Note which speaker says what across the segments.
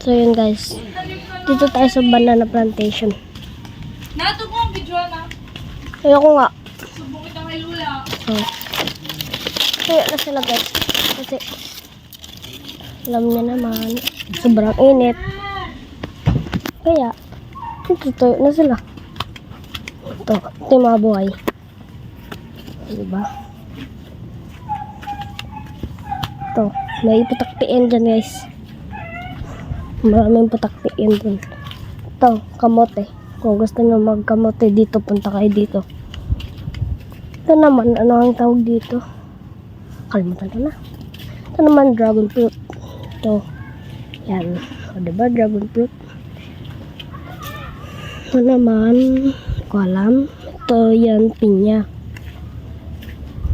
Speaker 1: So yun guys. Dito tayo sa banana plantation.
Speaker 2: Nato mo ang video na.
Speaker 1: Ayoko nga.
Speaker 2: Subong kita kay Lula.
Speaker 1: So, kaya na sila guys. Kasi alam niya naman sobrang init. Kaya tutuyo na sila. Ito yung mga buhay. Diba? Ito, may putakpiin dyan guys. Maraming putakpiin dyan. Ito, kamote. Kung gusto nyo magkamote dito, punta kayo dito. Ito naman, ano ang tawag dito? Kalimutan ko na. Ito naman, dragon fruit. Ito. Yan. O diba, dragon fruit? Ito naman, ko alam. Ito, yan, pinya.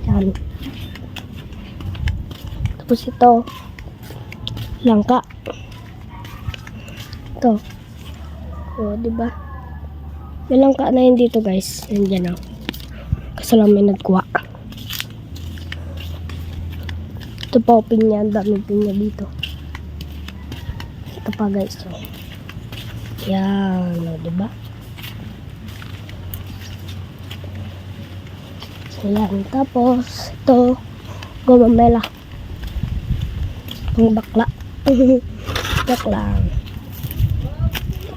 Speaker 1: Yan. Tapos ito, langka. Ito. O, diba? May langka na yun dito, guys. Yan dyan, o. Kasi lang may nagkuha. Ito pa, pinya. Ang daming pinya dito. Ito pa, guys. So. Yan, o, diba? Yan. Tapos, ito, gumamela. Ang bakla. Bakla.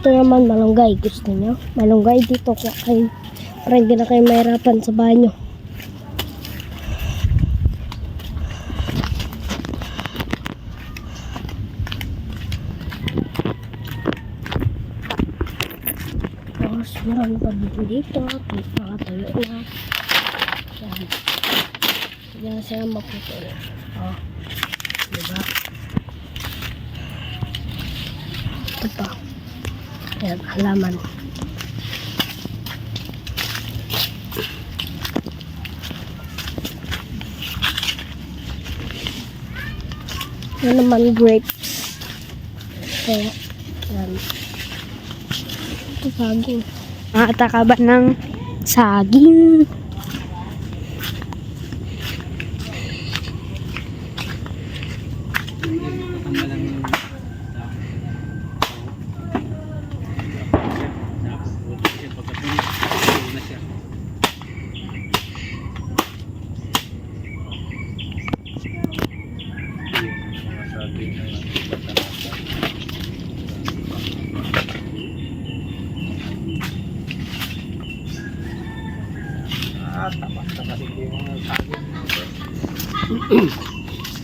Speaker 1: Ito naman, malunggay. Gusto nyo? Malunggay dito. Kayo, para hindi na kayo mahirapan sa banyo. Tapos, marami pa dito. Nakatayo na. Yan. Yan sila maputo. Oh. Diba? Ito pa. Yan, halaman. Yan naman, grapes. So, yan. Ito, saging. Nakataka ba ng saging?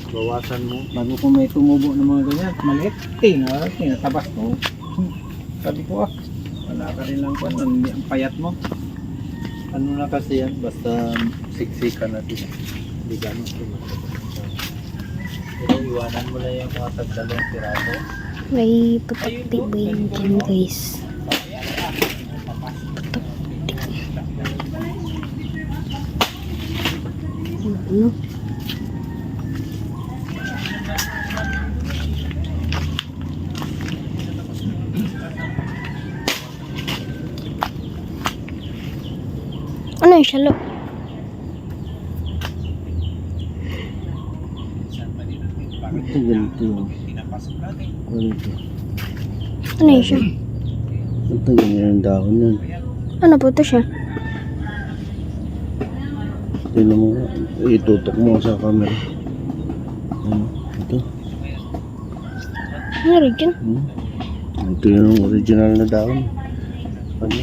Speaker 3: Bawasan mo bago kung may tumubo ng mga ganyan maliit, tinatabas mo. Sabi ko wala ka rin lang kung ang payat mo. Ano na kasi yan, basta siksikan natin, hindi gano'n pero iwanan mo lang yung mga tagdalong piraso.
Speaker 1: May putakti ba yun dyan guys? Ano? Ano yung shalo?
Speaker 3: Ito ganito. Ganito.
Speaker 1: Ano yung siya?
Speaker 3: Ito ganyan ang dahon yan.
Speaker 1: Ano po ito siya?
Speaker 3: Tignan mo, itutok mo sa camera. Ito.
Speaker 1: Ano rin yun?
Speaker 3: Ito yung original na dahon. Ano?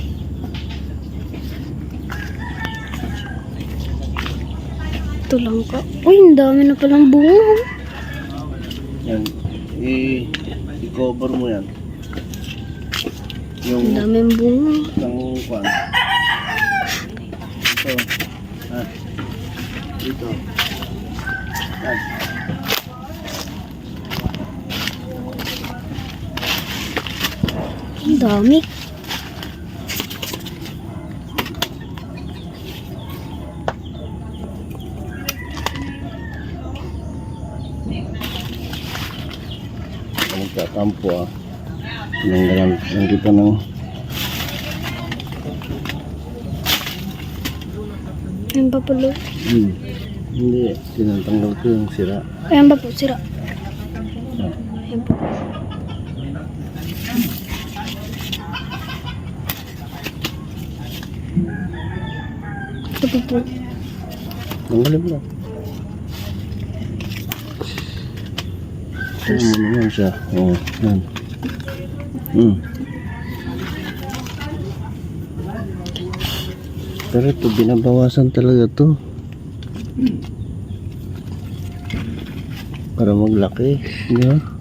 Speaker 1: Ito lang ka. Uy, ang dami na palang bunga.
Speaker 3: Yan. I-cover mo yan.
Speaker 1: Ang
Speaker 3: Yung
Speaker 1: daming bunga.
Speaker 3: isang kwan. Ito. Dito.
Speaker 1: Ang dami.
Speaker 3: Magkakampo Tinanggalan lang kita ng
Speaker 1: Ayan pa po.
Speaker 3: Hindi, tinatanggal ko yung sira.
Speaker 1: Ayan pa po, sira. Ayan po. Kapito.
Speaker 4: Tanggalin mo na. Tingnan mo naman siya. Oo, yan. Pero ito, binabawasan talaga to. Para maglaki. Di ba?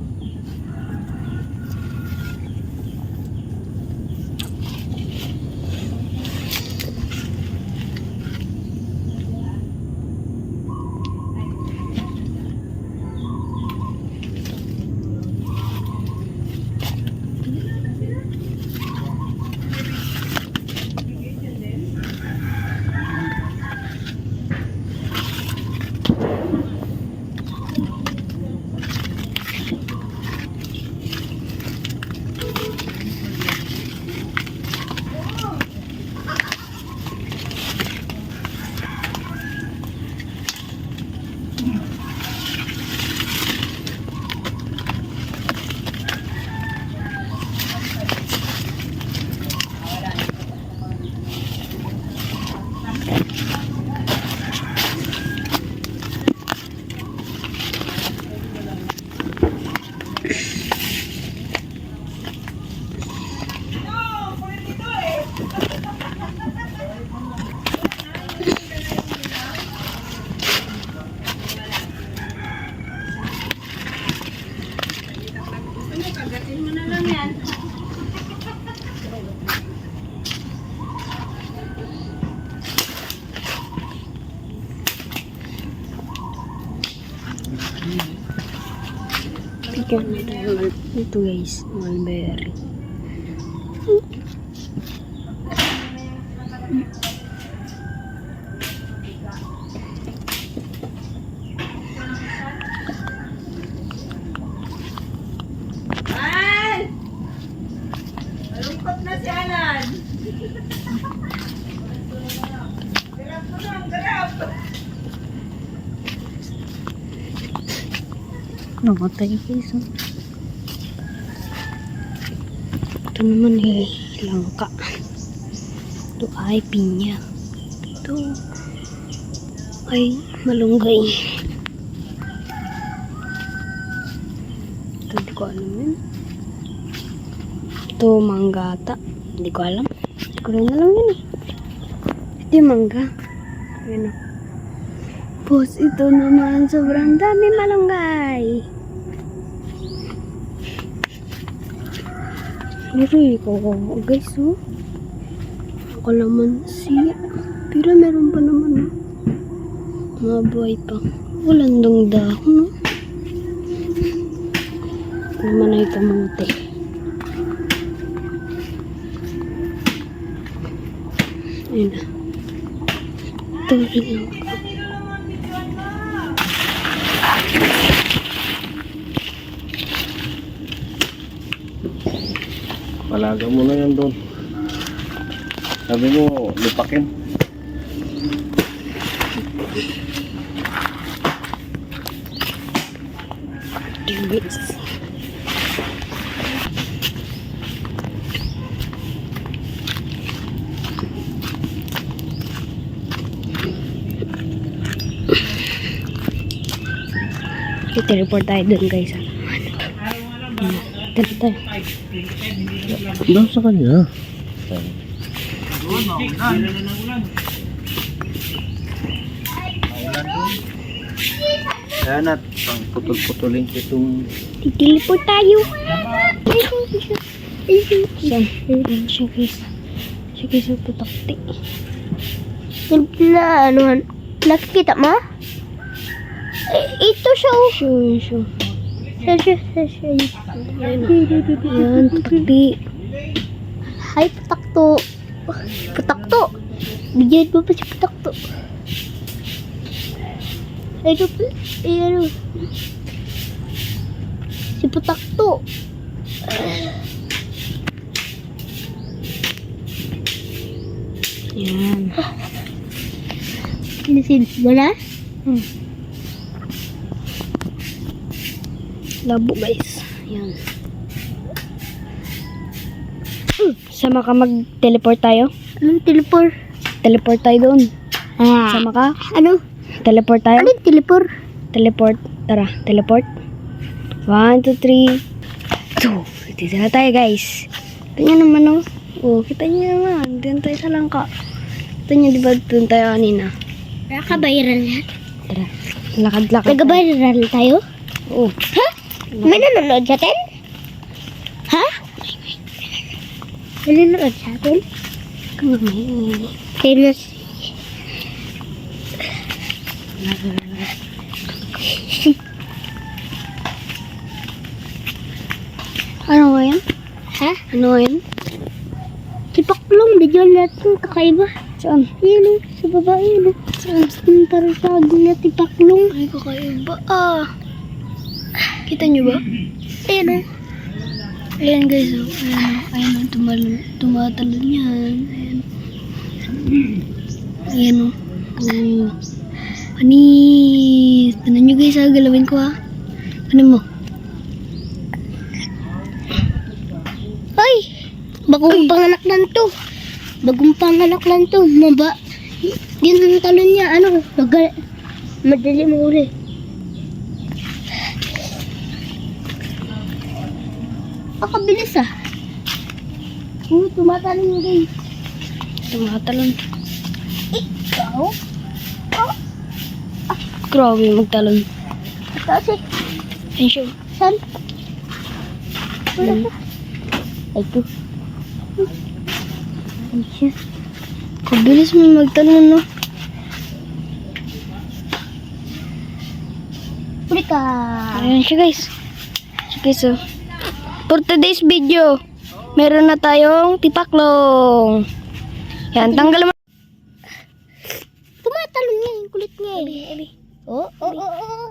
Speaker 1: Bigyan na tayo ito guys, mulberry.
Speaker 2: Malungkot na si Alan. Garap mo lang, garap.
Speaker 1: Namatay guys. Ito naman langka. Ito ay pinya. Ito ay malunggay. Ito hindi ko alam yun. Ito manggata. Hindi ko alam. Hindi ko rin alam yun eh. Ito yung mangga. Ayan o. Tapos ito naman sobrang dami malunggay. Nari ko guys oh. Kalamansi. Pero meron pa naman oh. Mga buhay pa. Walang dahon oh. Naman ay kamote. Ayun na. Ito rin lang.
Speaker 4: Palaga mo na yan doon. Sabi mo, lupakin.
Speaker 1: Guys. I-teleport tayo dun guys. Teleport tayo.
Speaker 4: Doon sa kanya.
Speaker 3: Yan at pang putol-putulin ko itong
Speaker 1: I-teleport tayo. Siya guys. Siya guys ang putakti.
Speaker 5: Na ano, nakikita mo? Ito siya oh.
Speaker 1: Siya.
Speaker 5: Siya.
Speaker 1: Yan, putakti.
Speaker 5: Hay, putakto. Putakto. Bigyan mo pa si putakto. Ano pa? Ano? Si putakto.
Speaker 1: Yan.
Speaker 5: Sinisid mo na?
Speaker 1: Labo guys. Yan. Sama ka mag-teleport tayo?
Speaker 5: Anong teleport?
Speaker 1: Teleport tayo doon. Sama ka?
Speaker 5: Ano?
Speaker 1: Teleport tayo?
Speaker 5: Ano yung teleport?
Speaker 1: Teleport. Tara, teleport. 1, 2, 3. So, dito na tayo guys. Kita nyo naman oh. Oh, kita nyo naman. Dito tayo sa langka. Kita nyo diba doon tayo kanina?
Speaker 5: Naka-viral yan.
Speaker 1: Tara, lakad-lakad.
Speaker 5: Nag-viral tayo?
Speaker 1: Oo.
Speaker 5: Ha? May nanonood sa atin? Ha? May nanonood sa atin?
Speaker 1: Kung may
Speaker 5: Famous.
Speaker 1: ano nga yan?
Speaker 5: Ha?
Speaker 1: Ano nga yan?
Speaker 5: Si Paklong, medyo natin kakaiba.
Speaker 1: Saan?
Speaker 5: Yun o, sa baba yun o. Saan? Yung parang sabi na si Paklong.
Speaker 1: Ay, kakaiba. Ah. Kita nyo ba?
Speaker 5: Ayun o.
Speaker 1: Ayan guys, oh. Ayan oh, tumatalon yan. Ayan. Ayan oh. Oh. Panis. Tignan nyo guys, galawin ko ha. Ano mo?
Speaker 5: Ay! Bagong panganak lang to. Bagong panganak lang to. Maba. Yun ang talon niya. Ano? Madali mo uli. Kabilis ah. Tumatalon mo guys.
Speaker 1: Tumatalon.
Speaker 5: Ikaw?
Speaker 1: Grabe magtalon.
Speaker 5: Kasi,
Speaker 1: Ayan siya.
Speaker 5: saan? Wala pa.
Speaker 1: Ay ko. Ayan siya. Kabilis mo magtalon no.
Speaker 5: Huli ka.
Speaker 1: Ayan siya guys. Sige so. For today's video, meron na tayong tipaklong. Yan, tanggal mo.
Speaker 5: Tumatalon niya. Yung kulit niya eh. Oo, oo, oo.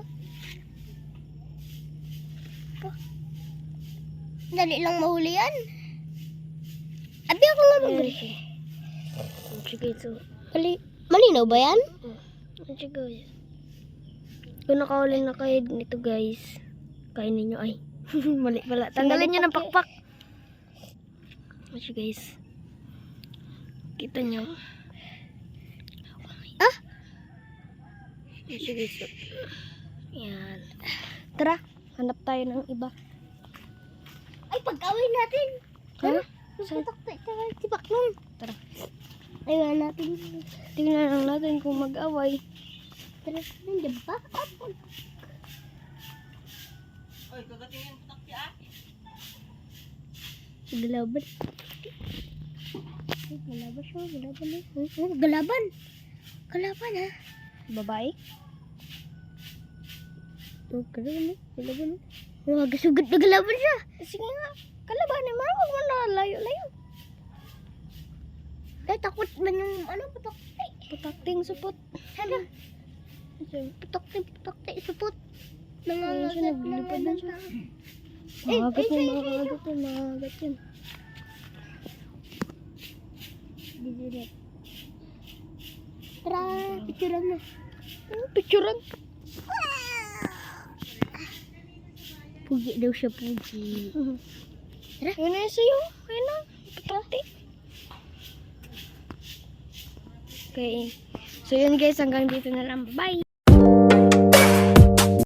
Speaker 5: Dali lang mahuli yan. Abi ako nga mahuli.
Speaker 1: Sige so.
Speaker 5: Malinaw ba yan?
Speaker 1: Sige guys. Kung nakahuli na kayo nito guys, kainin nyo ay. Mali pala. Tanggalin nyo ng pakpak. Sige guys. Kita nyo.
Speaker 5: Ah?
Speaker 1: Sige guys. Yan. Tara, hanap tayo ng iba.
Speaker 5: Ay, pag-away natin.
Speaker 1: Ha?
Speaker 5: Nagpatakta tayo si Paklong.
Speaker 1: Tara.
Speaker 5: Ayun natin.
Speaker 1: Tingnan lang natin kung mag-away.
Speaker 5: Tara, nandiyan ba? Galaban. Galaban siya, galaban eh. Galaban. Galaban ha.
Speaker 1: Babae?
Speaker 5: Galaban eh. Galaban eh. Wah, gasugad na galaban siya.
Speaker 1: Sige nga. Kalabanin mo. Huwag mo na layo-layo.
Speaker 5: Ay, takot man yung ano, putok. Ay,
Speaker 1: Putakting supot.
Speaker 5: ano? Putok, supot.
Speaker 1: Ayun siya, naglilipad na siya.
Speaker 5: Eh,
Speaker 1: Makagat
Speaker 5: eh,
Speaker 1: yun,
Speaker 5: eh,
Speaker 1: makagat yun, makagat yun.
Speaker 5: Tara, picturean mo.
Speaker 1: Picturean.
Speaker 5: Pugi daw siya, pugi. Tara.
Speaker 1: Yun na yun sa'yo. Ayun na. Putakti. Okay. So yun guys, hanggang dito na lang. Bye!